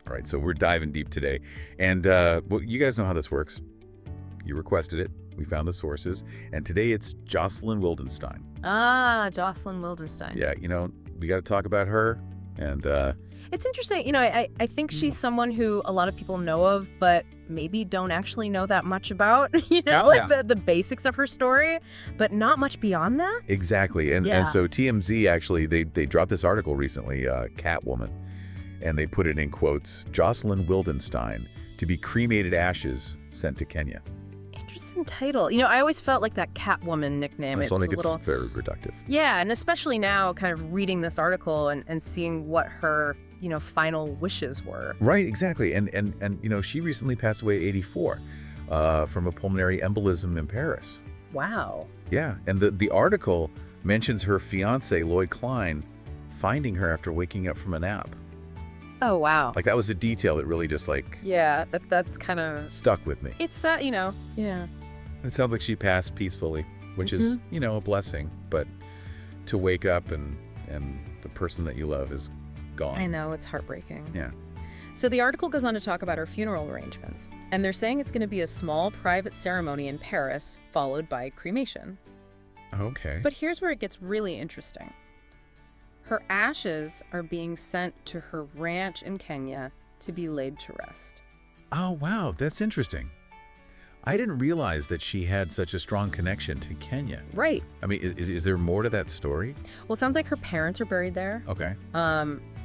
All right, so we're diving deep today. And well, you guys know how this works. You requested it. We found the sources. And today it's Jocelyn Wildenstein. Ah, Jocelyn Wildenstein. Yeah, we got to talk about her. And It's interesting. I think she's someone who a lot of people know of, but maybe don't actually know that much about, the basics of her story, but not much beyond that. exactly. And so TMZ actually, they dropped this article recently, Catwoman, and they put it in quotes, Jocelyn Wildenstein, to be cremated ashes sent to Kenya. Interesting title. I always felt like that Catwoman nickname. This one It's a gets little... very reductive. Yeah, and especially now kind of reading this article and seeing what her, final wishes were. Right, exactly. And she recently passed away at 84 from a pulmonary embolism in Paris. Wow. Yeah, and the article mentions her fiance, Lloyd Klein, finding her after waking up from a nap. Oh, wow. Like, that was a detail that really just, Yeah, that's kind of... stuck with me. It's, yeah. It sounds like she passed peacefully, which is, a blessing. But to wake up and the person that you love is gone. I know, it's heartbreaking. Yeah. So the article goes on to talk about her funeral arrangements, and they're saying it's going to be a small private ceremony in Paris, followed by cremation. Okay. But here's where it gets really interesting. Her ashes are being sent to her ranch in Kenya to be laid to rest. Oh, wow, that's interesting. I didn't realize that she had such a strong connection to Kenya. Right. I mean, is there more to that story? Well, it sounds like her parents are buried there. Okay.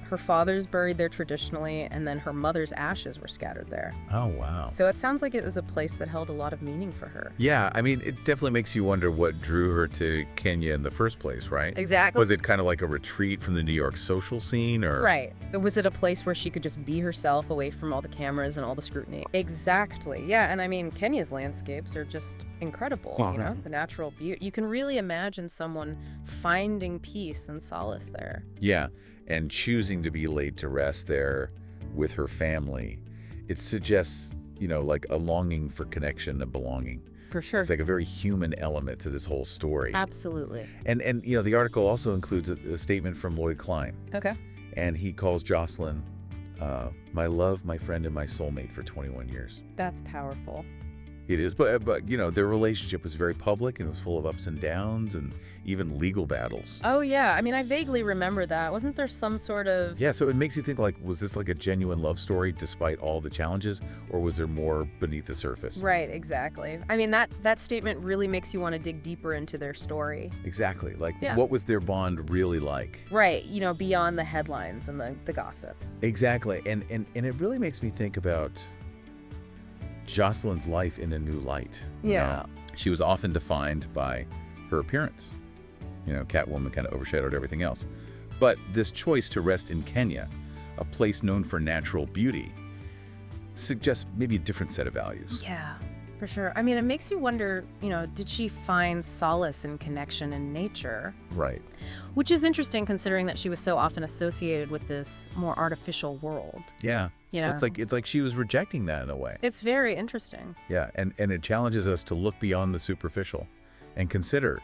Her father's buried there traditionally, and then her mother's ashes were scattered there. Oh, wow. So it sounds like it was a place that held a lot of meaning for her. Yeah, I mean, it definitely makes you wonder what drew her to Kenya in the first place, right? Exactly. Was it kind of like a retreat from the New York social scene, or? Right. Was it a place where she could just be herself away from all the cameras and all the scrutiny? Exactly. Yeah, and I mean, Kenya's landscapes are just incredible, the natural beauty. You can really imagine someone finding peace and solace there. Yeah, and choosing to be laid to rest there with her family. It suggests, like a longing for connection and belonging. For sure. It's like a very human element to this whole story. Absolutely. And the article also includes a statement from Lloyd Klein. Okay. And he calls Jocelyn my love, my friend, and my soulmate for 21 years. That's powerful. It is, but their relationship was very public, and it was full of ups and downs and even legal battles. Oh, yeah. I mean, I vaguely remember that. Wasn't there some sort of... Yeah, so it makes you think, was this like a genuine love story despite all the challenges, or was there more beneath the surface? Right, exactly. I mean, that statement really makes you want to dig deeper into their story. Exactly. What was their bond really like? Right, beyond the headlines and the gossip. Exactly. And it really makes me think about Jocelyn's life in a new light. Yeah. She was often defined by her appearance. Catwoman kind of overshadowed everything else. But this choice to rest in Kenya, a place known for natural beauty, suggests maybe a different set of values. Yeah, for sure. I mean, it makes you wonder, did she find solace and connection in nature? Right. Which is interesting considering that she was so often associated with this more artificial world. Yeah. It's like she was rejecting that in a way. It's very interesting. Yeah, and it challenges us to look beyond the superficial and consider,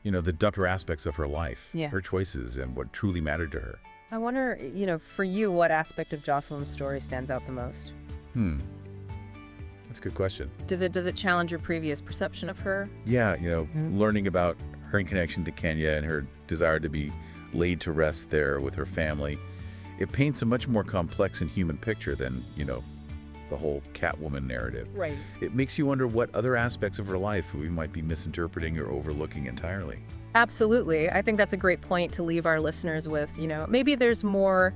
the deeper aspects of her life, her choices, and what truly mattered to her. I wonder, for you, what aspect of Jocelyn's story stands out the most? That's a good question. Does it challenge your previous perception of her? Yeah, learning about her connection to Kenya and her desire to be laid to rest there with her family. It paints a much more complex and human picture than, the whole Catwoman narrative. Right. It makes you wonder what other aspects of her life we might be misinterpreting or overlooking entirely. Absolutely. I think that's a great point to leave our listeners with. Maybe there's more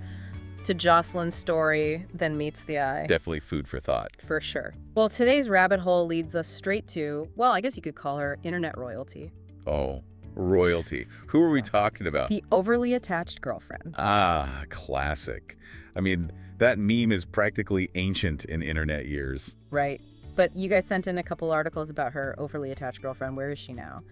to Jocelyn's story than meets the eye. Definitely food for thought. For sure. Well, today's rabbit hole leads us straight to, well, I guess you could call her internet royalty. Oh, royalty. Who are we talking about? The overly attached girlfriend. Ah, classic. I mean, that meme is practically ancient in internet years. Right. But you guys sent in a couple articles about her overly attached girlfriend. Where is she now?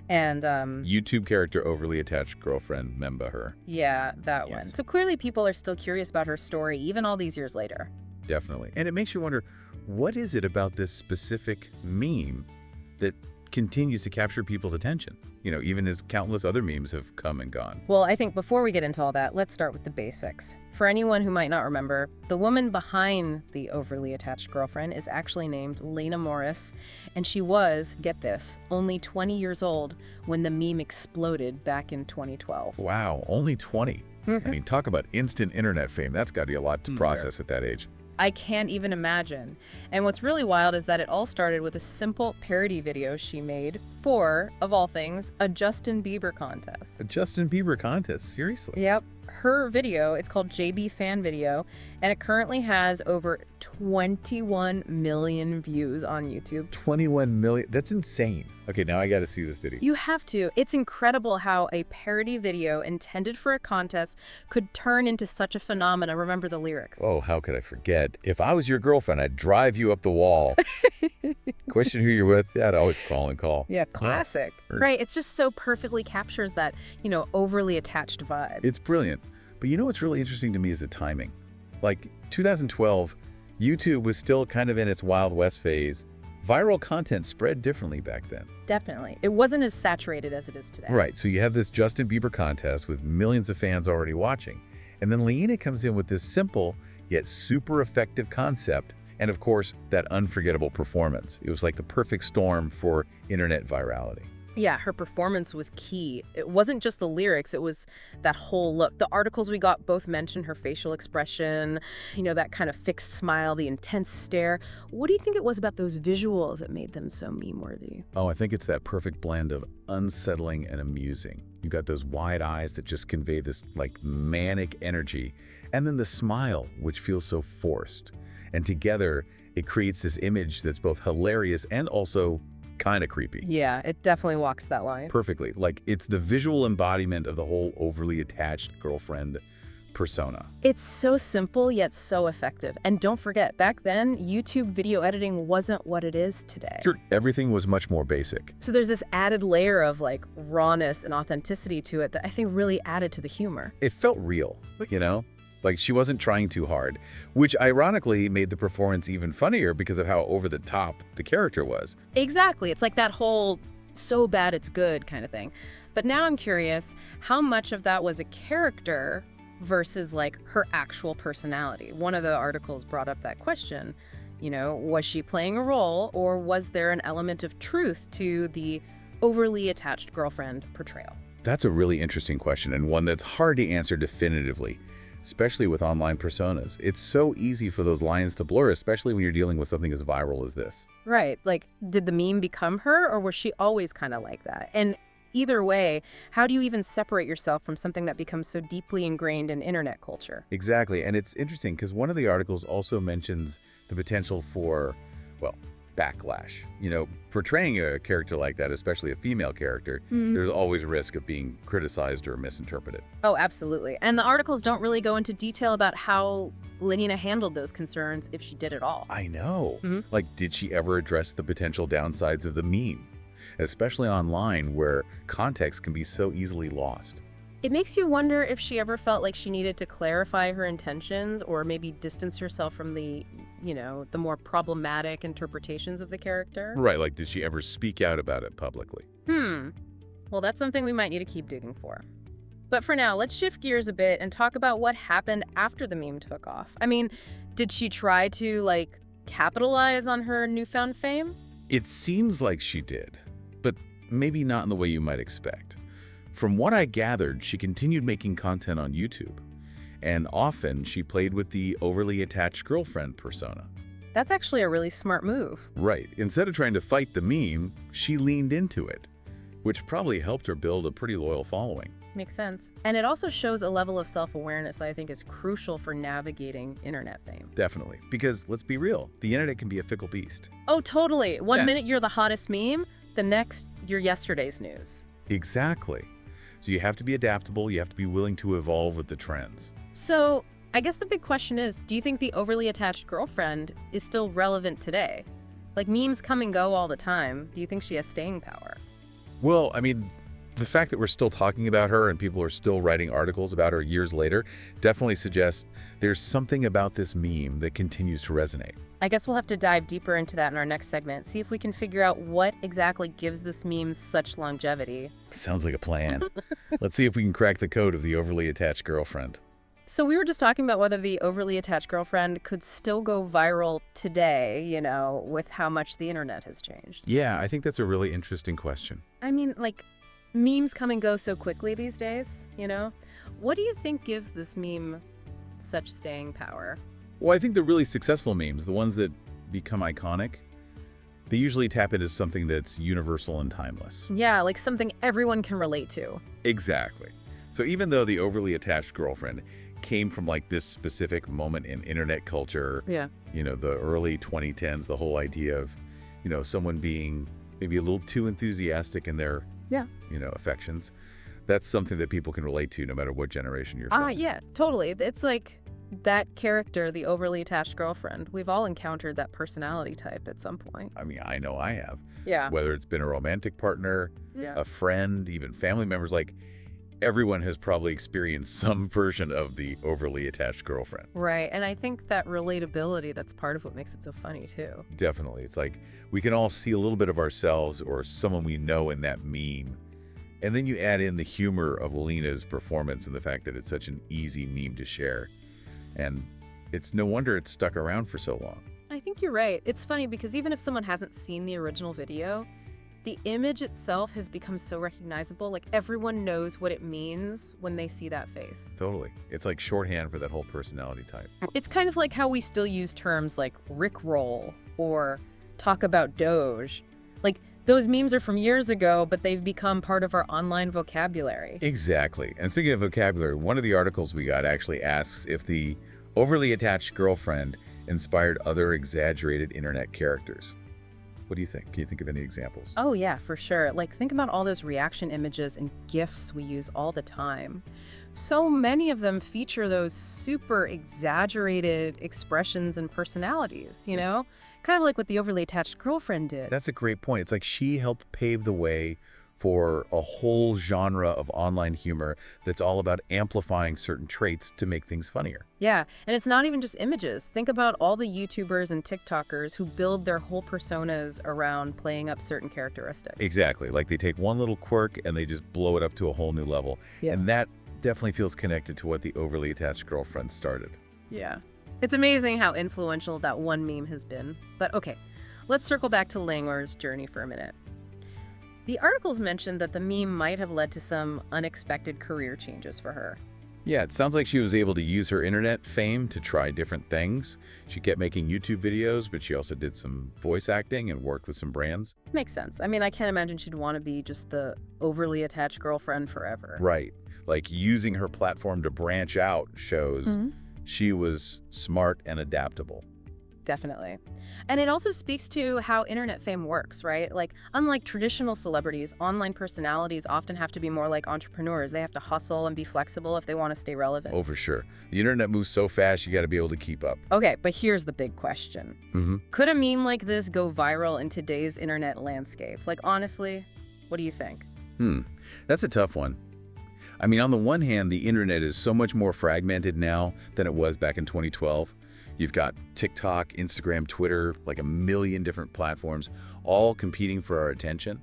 And YouTube character overly attached girlfriend, remember her. Yeah, that one. So clearly people are still curious about her story, even all these years later. Definitely. And it makes you wonder, what is it about this specific meme that continues to capture people's attention, even as countless other memes have come and gone. Well, I think before we get into all that, let's start with the basics. For anyone who might not remember, the woman behind the overly attached girlfriend is actually named Lena Morris, and she was, get this, only 20 years old when the meme exploded back in 2012. Wow, only 20. I mean, talk about instant internet fame. That's got to be a lot to process at that age. I can't even imagine. And what's really wild is that it all started with a simple parody video she made for, of all things, a Justin Bieber contest. A Justin Bieber contest? Seriously? Yep. Her video, it's called JB Fan Video, and it currently has over 21 million views on YouTube. 21 million? That's insane. Okay, now I got to see this video. You have to. It's incredible how a parody video intended for a contest could turn into such a phenomenon. Remember the lyrics. Oh, how could I forget? If I was your girlfriend, I'd drive you up the wall. Question who you're with? Yeah, I'd always call and call. Yeah, classic. Right, it's just so perfectly captures that, overly attached vibe. It's brilliant. But what's really interesting to me is the timing. Like 2012, YouTube was still kind of in its Wild West phase. Viral content spread differently back then. Definitely. It wasn't as saturated as it is today. Right, so you have this Justin Bieber contest with millions of fans already watching. And then Lena comes in with this simple yet super effective concept. And of course, that unforgettable performance. It was like the perfect storm for internet virality. Yeah, her performance was key. It wasn't just the lyrics, it was that whole look. The articles we got both mentioned her facial expression, that kind of fixed smile, the intense stare. What do you think it was about those visuals that made them so meme-worthy? Oh, I think it's that perfect blend of unsettling and amusing. You got those wide eyes that just convey this manic energy, and then the smile, which feels so forced. And together, it creates this image that's both hilarious and also kind of creepy. Yeah, it definitely walks that line. Perfectly. It's the visual embodiment of the whole overly attached girlfriend persona. It's so simple yet so effective. And don't forget, back then, YouTube video editing wasn't what it is today. Sure, everything was much more basic. So there's this added layer of rawness and authenticity to it that I think really added to the humor. It felt real, she wasn't trying too hard, which ironically made the performance even funnier because of how over the top the character was. Exactly. It's like that whole so bad it's good kind of thing. But now I'm curious, how much of that was a character versus her actual personality? One of the articles brought up that question. Was she playing a role, or was there an element of truth to the overly attached girlfriend portrayal? That's a really interesting question, and one that's hard to answer definitively, especially with online personas. It's so easy for those lines to blur, especially when you're dealing with something as viral as this. Right. Did the meme become her, or was she always kind of like that? And either way, how do you even separate yourself from something that becomes so deeply ingrained in internet culture? Exactly. And it's interesting because one of the articles also mentions the potential for, backlash. Portraying a character like that, especially a female character, there's always a risk of being criticized or misinterpreted. Oh, absolutely. And the articles don't really go into detail about how Lena handled those concerns, if she did at all. I know. Did she ever address the potential downsides of the meme? Especially online, where context can be so easily lost. It makes you wonder if she ever felt like she needed to clarify her intentions or maybe distance herself from the more problematic interpretations of the character. Right, did she ever speak out about it publicly? Well, that's something we might need to keep digging for. But for now, let's shift gears a bit and talk about what happened after the meme took off. I mean, did she try to, capitalize on her newfound fame? It seems like she did, but maybe not in the way you might expect. From what I gathered, she continued making content on YouTube, and often she played with the overly attached girlfriend persona. That's actually a really smart move. Right. Instead of trying to fight the meme, she leaned into it, which probably helped her build a pretty loyal following. Makes sense. And it also shows a level of self-awareness that I think is crucial for navigating internet fame. Definitely. Because let's be real, the internet can be a fickle beast. Oh, totally. One minute you're the hottest meme, the next you're yesterday's news. Exactly. So you have to be adaptable, you have to be willing to evolve with the trends. So I guess the big question is, do you think the overly attached girlfriend is still relevant today? Memes come and go all the time. Do you think she has staying power? Well, the fact that we're still talking about her and people are still writing articles about her years later definitely suggests there's something about this meme that continues to resonate. I guess we'll have to dive deeper into that in our next segment, see if we can figure out what exactly gives this meme such longevity. Sounds like a plan. Let's see if we can crack the code of the overly attached girlfriend. So we were just talking about whether the overly attached girlfriend could still go viral today, with how much the internet has changed. Yeah, I think that's a really interesting question. I mean, memes come and go so quickly these days, What do you think gives this meme such staying power? Well, I think the really successful memes, the ones that become iconic, they usually tap into something that's universal and timeless. Yeah, like something everyone can relate to. Exactly. So even though the overly attached girlfriend came from this specific moment in internet culture, yeah, the early 2010s, the whole idea of, someone being maybe a little too enthusiastic in their, affections, that's something that people can relate to no matter what generation you're from. Yeah, totally. It's like that character, the overly attached girlfriend. We've all encountered that personality type at some point. I mean, I know I have. Yeah. Whether it's been a romantic partner, a friend, even family members, everyone has probably experienced some version of the overly attached girlfriend. Right, and I think that relatability, that's part of what makes it so funny, too. Definitely. It's we can all see a little bit of ourselves or someone we know in that meme. And then you add in the humor of Lena's performance and the fact that it's such an easy meme to share. And it's no wonder it's stuck around for so long. I think you're right. It's funny because even if someone hasn't seen the original video, the image itself has become so recognizable. Everyone knows what it means when they see that face. Totally. It's like shorthand for that whole personality type. It's kind of like how we still use terms like Rickroll or talk about Doge. Those memes are from years ago, but they've become part of our online vocabulary. Exactly. And speaking of vocabulary, one of the articles we got actually asks if the overly attached girlfriend inspired other exaggerated internet characters. What do you think? Can you think of any examples? Oh, yeah, for sure. Think about all those reaction images and GIFs we use all the time. So many of them feature those super exaggerated expressions and personalities, Kind of like what the overly attached girlfriend did. That's a great point. It's like she helped pave the way for a whole genre of online humor that's all about amplifying certain traits to make things funnier. Yeah, and it's not even just images. Think about all the YouTubers and TikTokers who build their whole personas around playing up certain characteristics. Exactly. They take one little quirk and they just blow it up to a whole new level. Yeah. And that definitely feels connected to what the overly attached girlfriend started. Yeah. It's amazing how influential that one meme has been. But okay, let's circle back to Langor's journey for a minute. The articles mentioned that the meme might have led to some unexpected career changes for her. Yeah, it sounds like she was able to use her internet fame to try different things. She kept making YouTube videos, but she also did some voice acting and worked with some brands. Makes sense. I mean, I can't imagine she'd want to be just the overly attached girlfriend forever. Right. Using her platform to branch out shows she was smart and adaptable. Definitely. And it also speaks to how internet fame works, right? Unlike traditional celebrities, online personalities often have to be more like entrepreneurs. They have to hustle and be flexible if they want to stay relevant. Oh, for sure. The internet moves so fast, you got to be able to keep up. Okay, but here's the big question. Could a meme like this go viral in today's internet landscape? Honestly, what do you think? That's a tough one. I mean, on the one hand, the internet is so much more fragmented now than it was back in 2012. You've got TikTok, Instagram, Twitter, a million different platforms, all competing for our attention.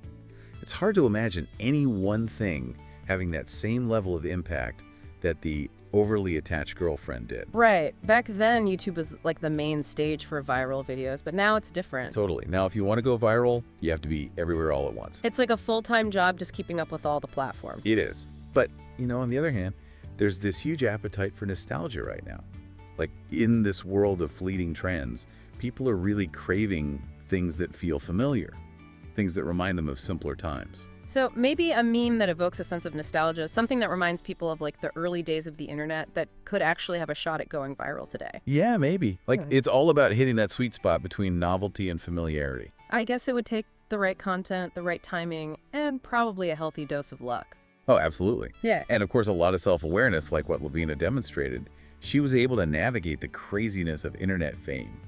It's hard to imagine any one thing having that same level of impact that the overly attached girlfriend did. Right. Back then, YouTube was the main stage for viral videos, but now it's different. Totally. Now, if you want to go viral, you have to be everywhere all at once. It's like a full-time job just keeping up with all the platforms. It is. But, on the other hand, there's this huge appetite for nostalgia right now. In this world of fleeting trends, people are really craving things that feel familiar, things that remind them of simpler times. So maybe a meme that evokes a sense of nostalgia, something that reminds people of the early days of the internet that could actually have a shot at going viral today. Yeah, maybe. It's all about hitting that sweet spot between novelty and familiarity. I guess it would take the right content, the right timing, and probably a healthy dose of luck. Oh, absolutely. Yeah. And of course, a lot of self-awareness like what Lavina demonstrated. She was able to navigate the craziness of internet fame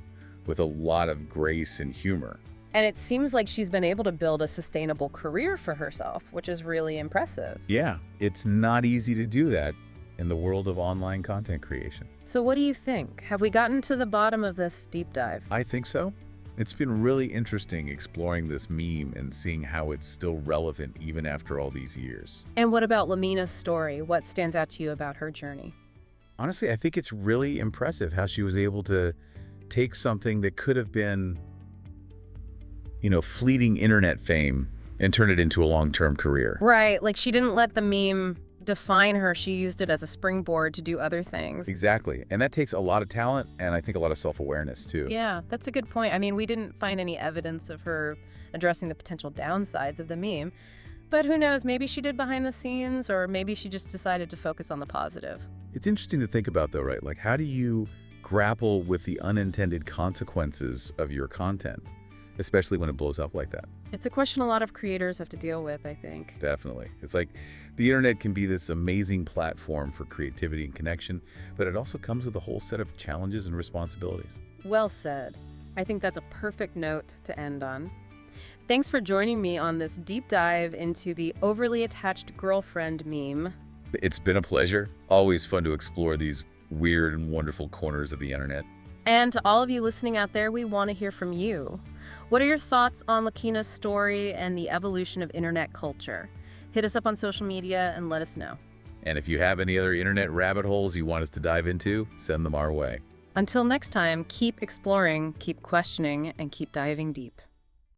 with a lot of grace and humor. And it seems like she's been able to build a sustainable career for herself, which is really impressive. Yeah, it's not easy to do that in the world of online content creation. So what do you think? Have we gotten to the bottom of this deep dive? I think so. It's been really interesting exploring this meme and seeing how it's still relevant even after all these years. And what about Lamina's story? What stands out to you about her journey? Honestly, I think it's really impressive how she was able to take something that could have been, fleeting internet fame and turn it into a long-term career. Right, like she didn't let the meme define her. She used it as a springboard to do other things. Exactly. And that takes a lot of talent and I think a lot of self-awareness too. Yeah, that's a good point. I mean, we didn't find any evidence of her addressing the potential downsides of the meme, but who knows, maybe she did behind the scenes, or maybe she just decided to focus on the positive. It's interesting to think about though, right? Like, how do you grapple with the unintended consequences of your content, especially when it blows up like that? It's a question a lot of creators have to deal with, I think. Definitely. It's like the internet can be this amazing platform for creativity and connection, but it also comes with a whole set of challenges and responsibilities. Well said. I think that's a perfect note to end on. Thanks for joining me on this deep dive into the overly attached girlfriend meme. It's been a pleasure. Always fun to explore these weird and wonderful corners of the internet. And to all of you listening out there, we want to hear from you. What are your thoughts on Lakina's story and the evolution of internet culture? Hit us up on social media and let us know. And if you have any other internet rabbit holes you want us to dive into, send them our way. Until next time, keep exploring, keep questioning, and keep diving deep.